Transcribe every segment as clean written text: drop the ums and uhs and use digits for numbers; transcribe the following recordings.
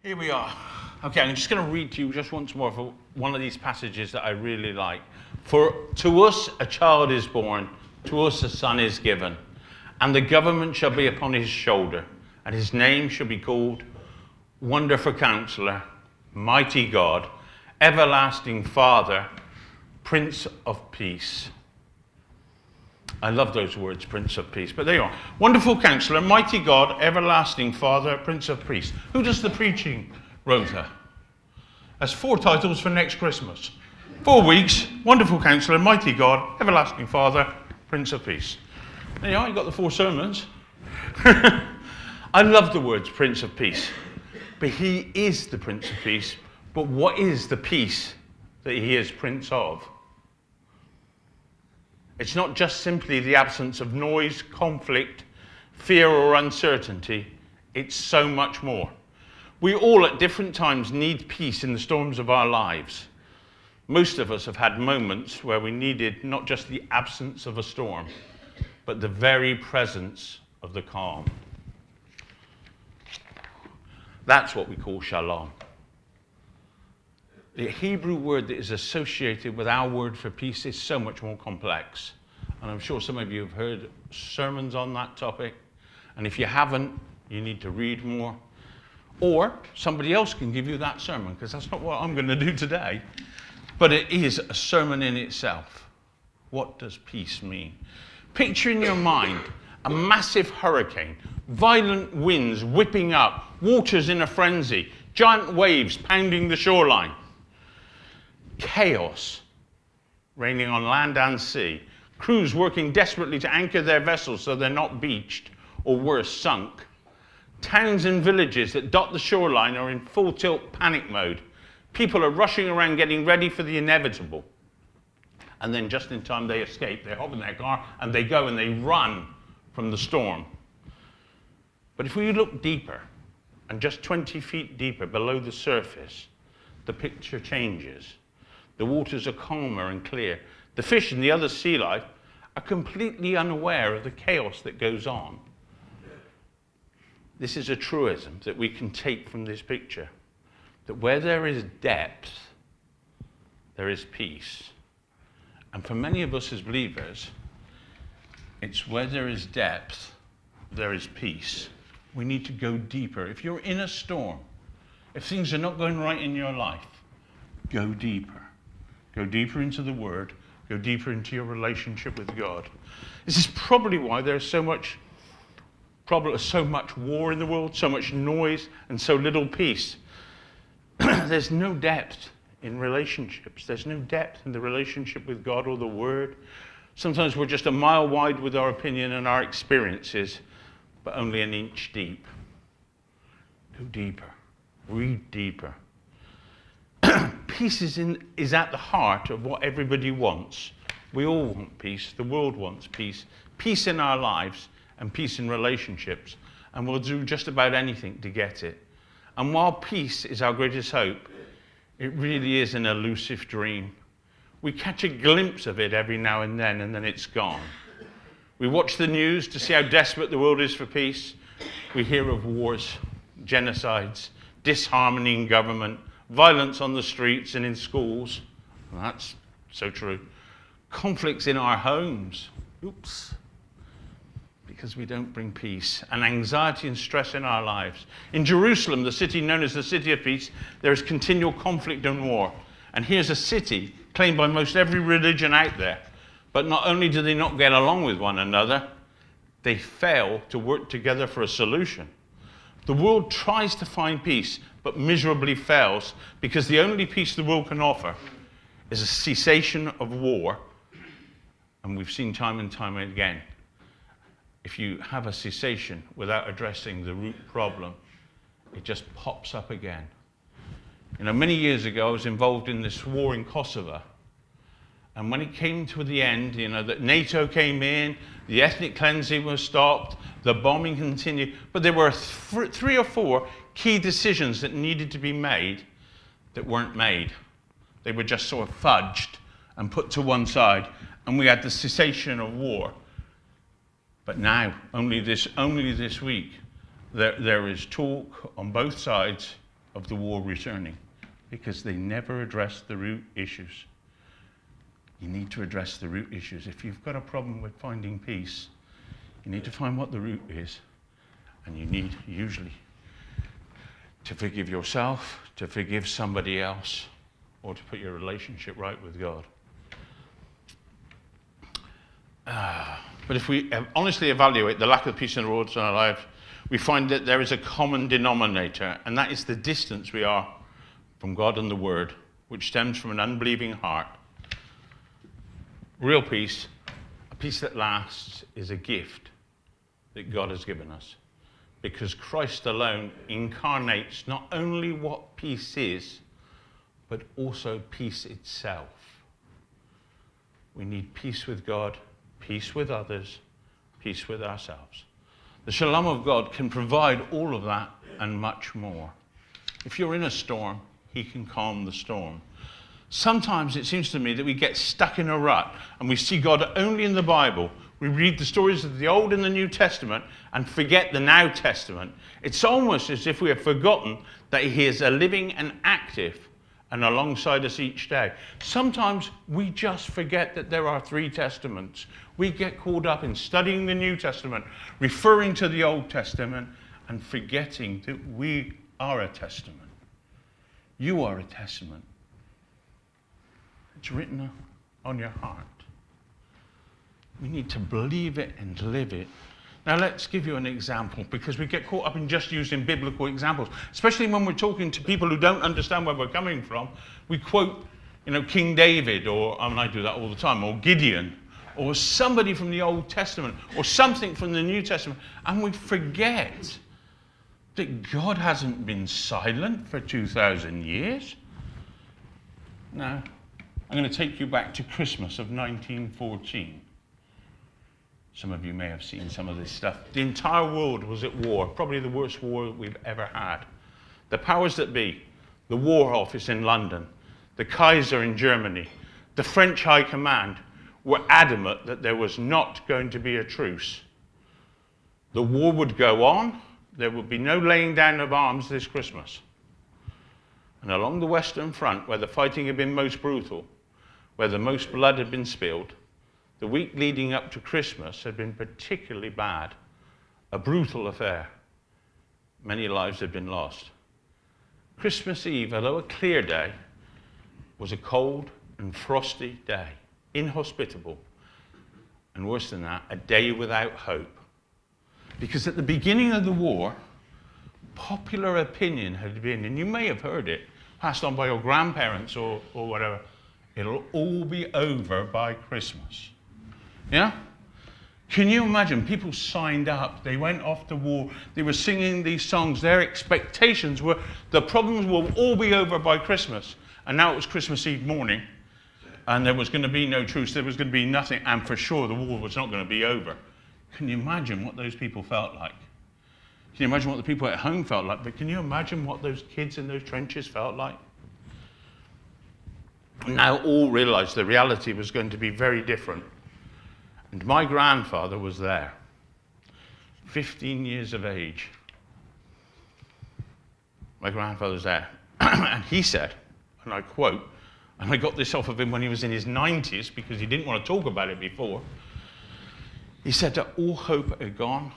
Here we are. Okay, I'm just going to read to you just once more for one of these passages that I really like. For to us a child is born, to us a son is given, and the government shall be upon his shoulder, and his name shall be called Wonderful Counselor, Mighty God, Everlasting Father, Prince of Peace. I love those words, Prince of Peace, but there you are. Wonderful Counselor, Mighty God, Everlasting Father, Prince of Peace. Who does the preaching rota? That's 4 titles for next Christmas. 4 weeks, Wonderful Counselor, Mighty God, Everlasting Father, Prince of Peace. There you are, you got the 4 sermons. I love the words Prince of Peace, but he is the Prince of Peace. But what is the peace that he is Prince of? It's not just simply the absence of noise, conflict, fear or uncertainty. It's so much more. We all at different times need peace in the storms of our lives. Most of us have had moments where we needed not just the absence of a storm, but the very presence of the calm. That's what we call shalom. The Hebrew word that is associated with our word for peace is so much more complex. And I'm sure some of you have heard sermons on that topic. And if you haven't, you need to read more. Or somebody else can give you that sermon, because that's not what I'm going to do today. But it is a sermon in itself. What does peace mean? Picture in your mind a massive hurricane, violent winds whipping up, waters in a frenzy, giant waves pounding the shoreline. Chaos reigning on land and sea, crews working desperately to anchor their vessels so they're not beached or worse, sunk. Towns and villages that dot the shoreline are in full tilt panic mode. People are rushing around getting ready for the inevitable. And then just in time they escape. They hop in their car and they go and they run from the storm. But if we look deeper, and just 20 feet deeper below the surface, the picture changes. The waters are calmer and clear. The fish and the other sea life are completely unaware of the chaos that goes on. This is a truism that we can take from this picture, that where there is depth, there is peace. And for many of us as believers, it's where there is depth, there is peace. We need to go deeper. If you're in a storm, if things are not going right in your life, go deeper. Go deeper into the Word. Go deeper into your relationship with God. This is probably why there's so much war in the world, so much noise, and so little peace. There's no depth in relationships. There's no depth in the relationship with God or the Word. Sometimes we're just a mile wide with our opinion and our experiences, but only an inch deep. Go deeper. Read deeper. Peace is at the heart of what everybody wants. We all want peace. The world wants peace. Peace in our lives and peace in relationships. And we'll do just about anything to get it. And while peace is our greatest hope, it really is an elusive dream. We catch a glimpse of it every now and then it's gone. We watch the news to see how desperate the world is for peace. We hear of wars, genocides, disharmony in government, violence on the streets and in schools. Well, that's so true. Conflicts in our homes. Oops. Because we don't bring peace. And anxiety and stress in our lives. In Jerusalem, the city known as the City of Peace, there is continual conflict and war. And here's a city claimed by most every religion out there. But not only do they not get along with one another, they fail to work together for a solution. The world tries to find peace, but miserably fails, because the only peace the world can offer is a cessation of war. And we've seen time and time again, if you have a cessation without addressing the root problem, it just pops up again. You know, many years ago, I was involved in this war in Kosovo. And when it came to the end, you know, that NATO came in, the ethnic cleansing was stopped, the bombing continued, but there were 3 or 4 key decisions that needed to be made that weren't made. They were just sort of fudged and put to one side, and we had the cessation of war. But now, only this week, there is talk on both sides of the war returning, because they never addressed the root issues. You need to address the root issues. If you've got a problem with finding peace, you need to find what the root is, and you need usually to forgive yourself, to forgive somebody else, or to put your relationship right with God. But if we honestly evaluate the lack of peace in the world in our lives, we find that there is a common denominator, and that is the distance we are from God and the Word, which stems from an unbelieving heart. Real peace, a peace that lasts, is a gift that God has given us, because Christ alone incarnates not only what peace is, but also peace itself. We need peace with God, peace with others, peace with ourselves. The shalom of God can provide all of that and much more. If you're in a storm, he can calm the storm. Sometimes it seems to me that we get stuck in a rut and we see God only in the Bible. We read the stories of the Old and the New Testament and forget the Now Testament. It's almost as if we have forgotten that he is a living and active and alongside us each day. Sometimes we just forget that there are 3 testaments. We get caught up in studying the New Testament, referring to the Old Testament, and forgetting that we are a testament. You are a testament. It's written on your heart. We need to believe it and live it. Now let's give you an example, because we get caught up in just using biblical examples, especially when we're talking to people who don't understand where we're coming from. We quote, King David, or I do that all the time, or Gideon, or somebody from the Old Testament, or something from the New Testament, and we forget that God hasn't been silent for 2,000 years. Now, I'm going to take you back to Christmas of 1914. Some of you may have seen some of this stuff. The entire world was at war, probably the worst war we've ever had. The powers that be, the War Office in London, the Kaiser in Germany, the French High Command were adamant that there was not going to be a truce. The war would go on. There would be no laying down of arms this Christmas. And along the Western Front, where the fighting had been most brutal, where the most blood had been spilled, the week leading up to Christmas had been particularly bad, a brutal affair. Many lives had been lost. Christmas Eve, although a clear day, was a cold and frosty day, inhospitable, and worse than that, a day without hope. Because at the beginning of the war, popular opinion had been, and you may have heard it, passed on by your grandparents or whatever, it'll all be over by Christmas. Yeah? Can you imagine? People signed up. They went off to war. They were singing these songs. Their expectations were the problems will all be over by Christmas. And now it was Christmas Eve morning, and there was going to be no truce. There was going to be nothing, and for sure the war was not going to be over. Can you imagine what those people felt like? Can you imagine what the people at home felt like? But can you imagine what those kids in those trenches felt like? Now all realized the reality was going to be very different. And my grandfather was there, 15 years of age. My grandfather was there. And he said, and I quote, and I got this off of him when he was in his 90s because he didn't want to talk about it before. He said that all hope had gone,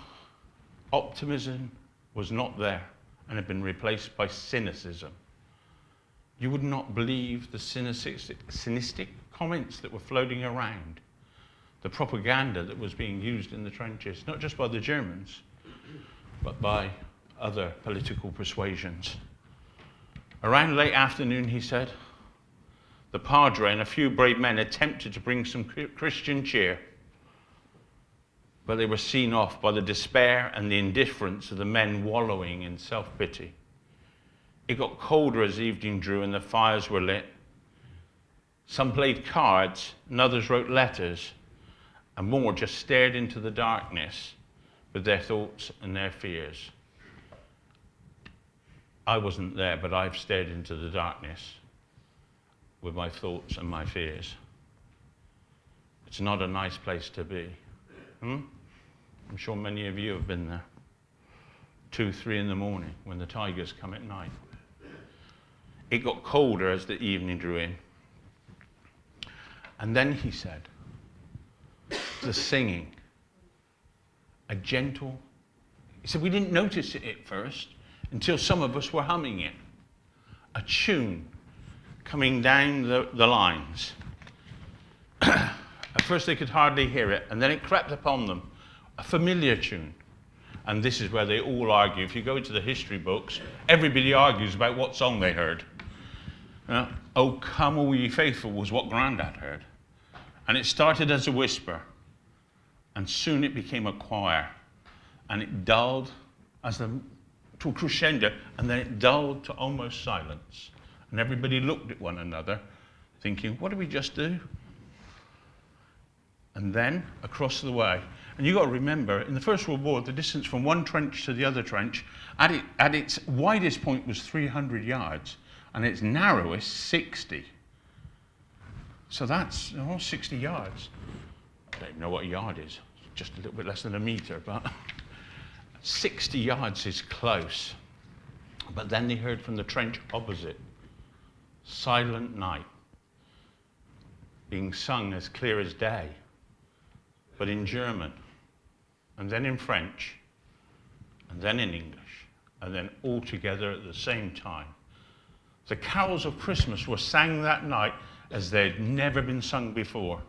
optimism was not there, and had been replaced by cynicism. You would not believe the cynicistic comments that were floating around, the propaganda that was being used in the trenches, not just by the Germans, but by other political persuasions. Around late afternoon, he said, the Padre and a few brave men attempted to bring some Christian cheer, but they were seen off by the despair and the indifference of the men wallowing in self-pity. It got colder as evening drew and the fires were lit. Some played cards and others wrote letters, and more just stared into the darkness with their thoughts and their fears. I wasn't there, but I've stared into the darkness with my thoughts and my fears. It's not a nice place to be. I'm sure many of you have been there. 2, 3 in the morning when the tigers come at night. It got colder as the evening drew in. And then he said, the singing, a gentle, he said, we didn't notice it at first until some of us were humming it. A tune coming down the lines. At first they could hardly hear it, and then it crept upon them, a familiar tune. And this is where they all argue. If you go into the history books, everybody argues about what song they heard. Oh, come all ye faithful was what Grandad heard. And it started as a whisper, and soon it became a choir, and it dulled to a crescendo, and then it dulled to almost silence. And everybody looked at one another, thinking, what did we just do? And then, across the way, and you've got to remember, in the First World War, the distance from one trench to the other trench, at its widest point was 300 yards, and its narrowest 60. So that's 60 yards. I don't even know what a yard is, just a little bit less than a meter, but 60 yards is close. But then they heard from the trench opposite, Silent Night, being sung as clear as day, but in German, and then in French, and then in English, and then all together at the same time. The carols of Christmas were sang that night as they'd never been sung before,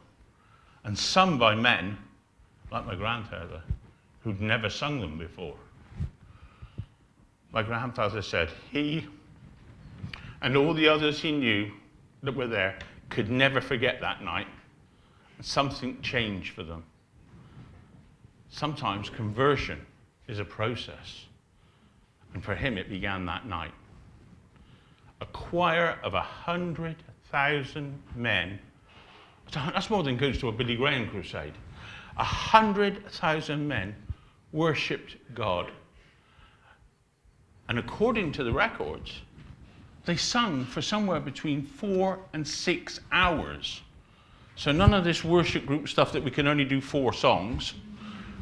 and sung by men, like my grandfather, who'd never sung them before. My grandfather said he and all the others he knew that were there could never forget that night. Something changed for them. Sometimes conversion is a process, and for him it began that night. A choir of 100,000 men, that's more than goes to a Billy Graham crusade. 100,000 men worshipped God. And according to the records, they sung for somewhere between 4 and 6 hours. So none of this worship group stuff that we can only do 4 songs.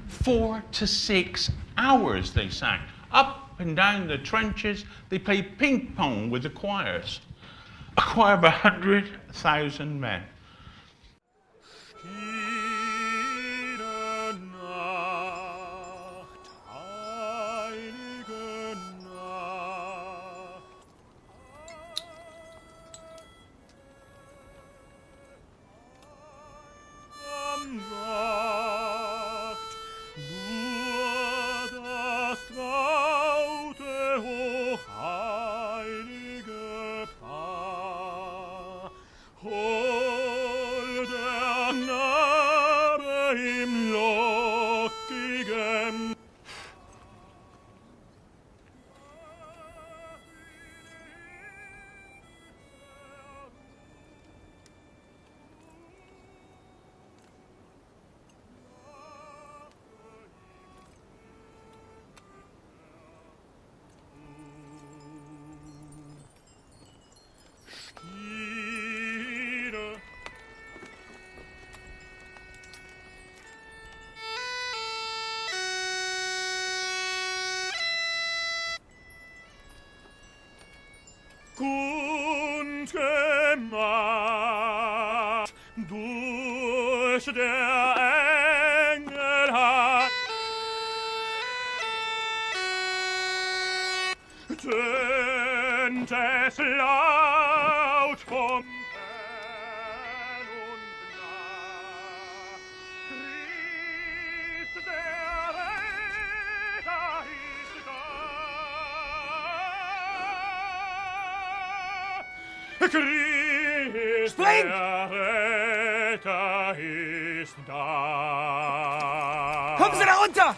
4 to 6 hours they sang. Up and down the trenches, they played ping pong with the choirs. A choir of 100,000 men. Gute Macht, durch der Engel hat tönt es laut vom Fern und nah. Christ der Retter ist da. Christ Spring! der Retter ist da. Kommen Sie da runter!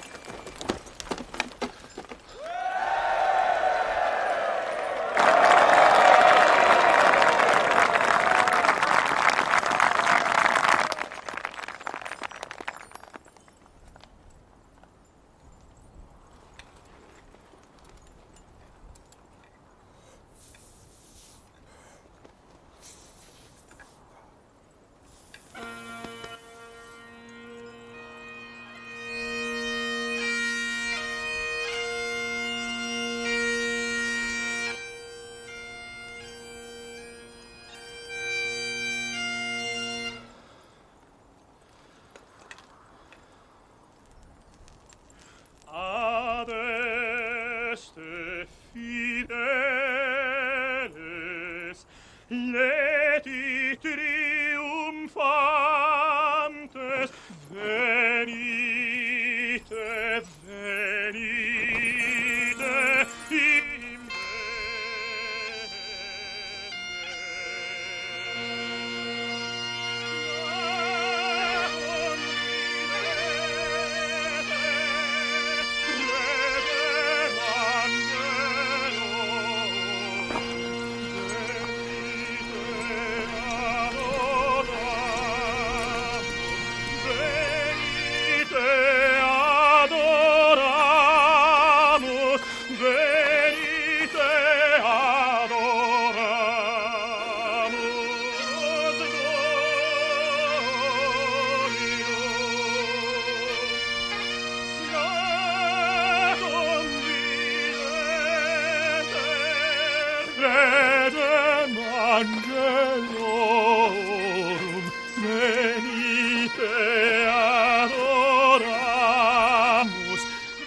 leti triumphantes, venite, venite in adoramus, venite adoramus, Redem angelorum, venite adoramus,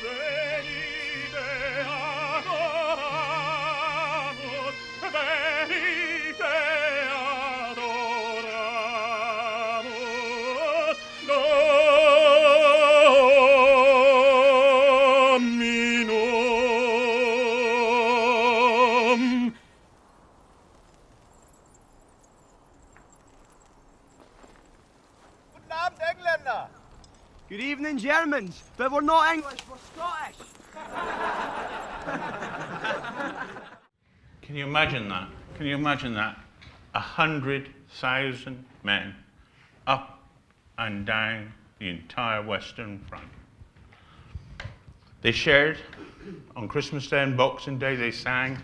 venite adoramus, venite adoramus, Dominum. Guten Abend, Engländer. Good evening, Germans. But we're not English, we're Scottish. Can you imagine that? Can you imagine that? 100,000 men up and down the entire Western Front. They shared on Christmas Day and Boxing Day, they sang,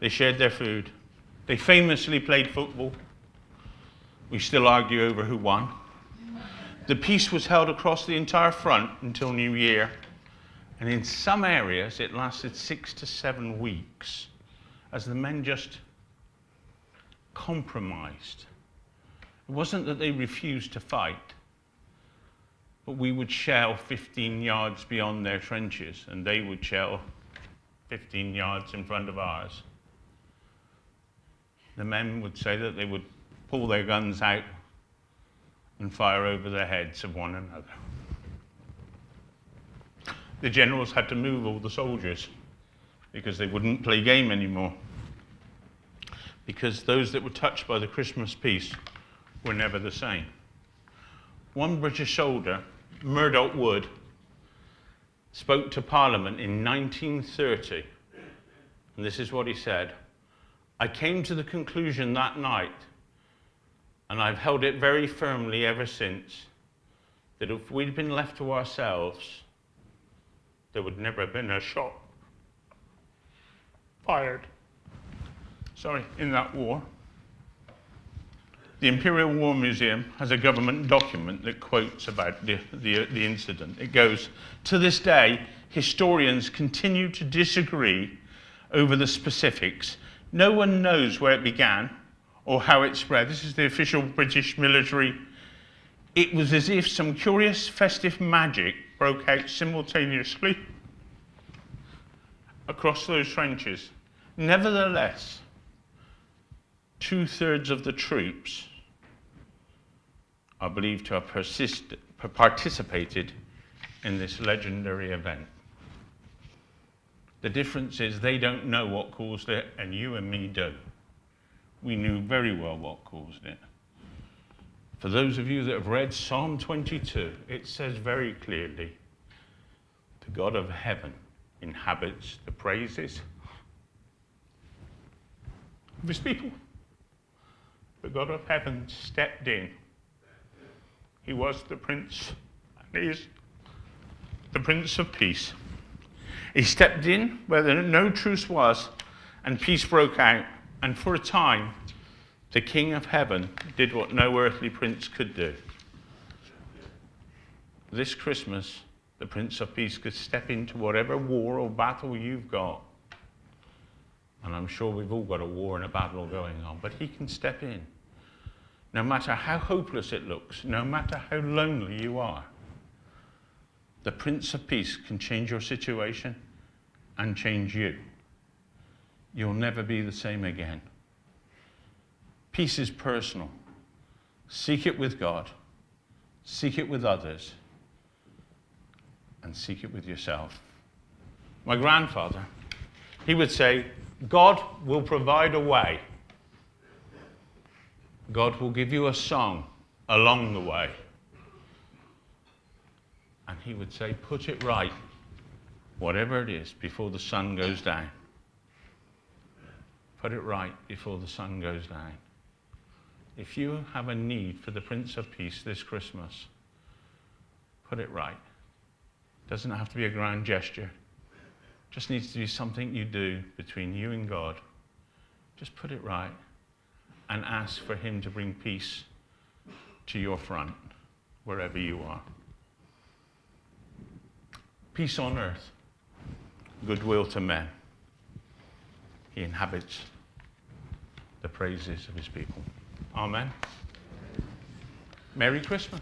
they shared their food. They famously played football. We still argue over who won. The peace was held across the entire front until New Year, and in some areas it lasted 6 to 7 weeks as the men just compromised. It wasn't that they refused to fight, but we would shell 15 yards beyond their trenches and they would shell 15 yards in front of ours. The men would say that they would pull their guns out and fire over the heads of one another. The generals had to move all the soldiers because they wouldn't play game anymore, because those that were touched by the Christmas peace were never the same. One British soldier, Murdoch Wood, spoke to Parliament in 1930, and this is what he said: "I came to the conclusion that night, and I've held it very firmly ever since, that if we'd been left to ourselves, there would never have been a shot fired in that war." The Imperial War Museum has a government document that quotes about the incident. It goes, "To this day, historians continue to disagree over the specifics. No one knows where it began or how it spread." This is the official British military. "It was as if some curious festive magic broke out simultaneously across those trenches. Nevertheless, 2/3 of the troops are believed to have participated in this legendary event. The difference is they don't know what caused it, and you and me do. We knew very well what caused it. For those of you that have read Psalm 22, it says very clearly, the God of heaven inhabits the praises of his people. The God of heaven stepped in. He was the Prince, and he is the Prince of Peace. He stepped in where no truce was, and peace broke out. And for a time, the King of Heaven did what no earthly prince could do. This Christmas, the Prince of Peace could step into whatever war or battle you've got. And I'm sure we've all got a war and a battle going on, but he can step in. No matter how hopeless it looks, no matter how lonely you are, the Prince of Peace can change your situation and change you. You'll never be the same again. Peace is personal. Seek it with God, seek it with others, and seek it with yourself. My grandfather, he would say, God will provide a way. God will give you a song along the way. And he would say, put it right, whatever it is, before the sun goes down. Put it right before the sun goes down. If you have a need for the Prince of Peace this Christmas, put it right. Doesn't have to be a grand gesture. Just needs to be something you do between you and God. Just put it right and ask for him to bring peace to your front, wherever you are. Peace on earth, goodwill to men. He inhabits the praises of his people. Amen. Merry Christmas.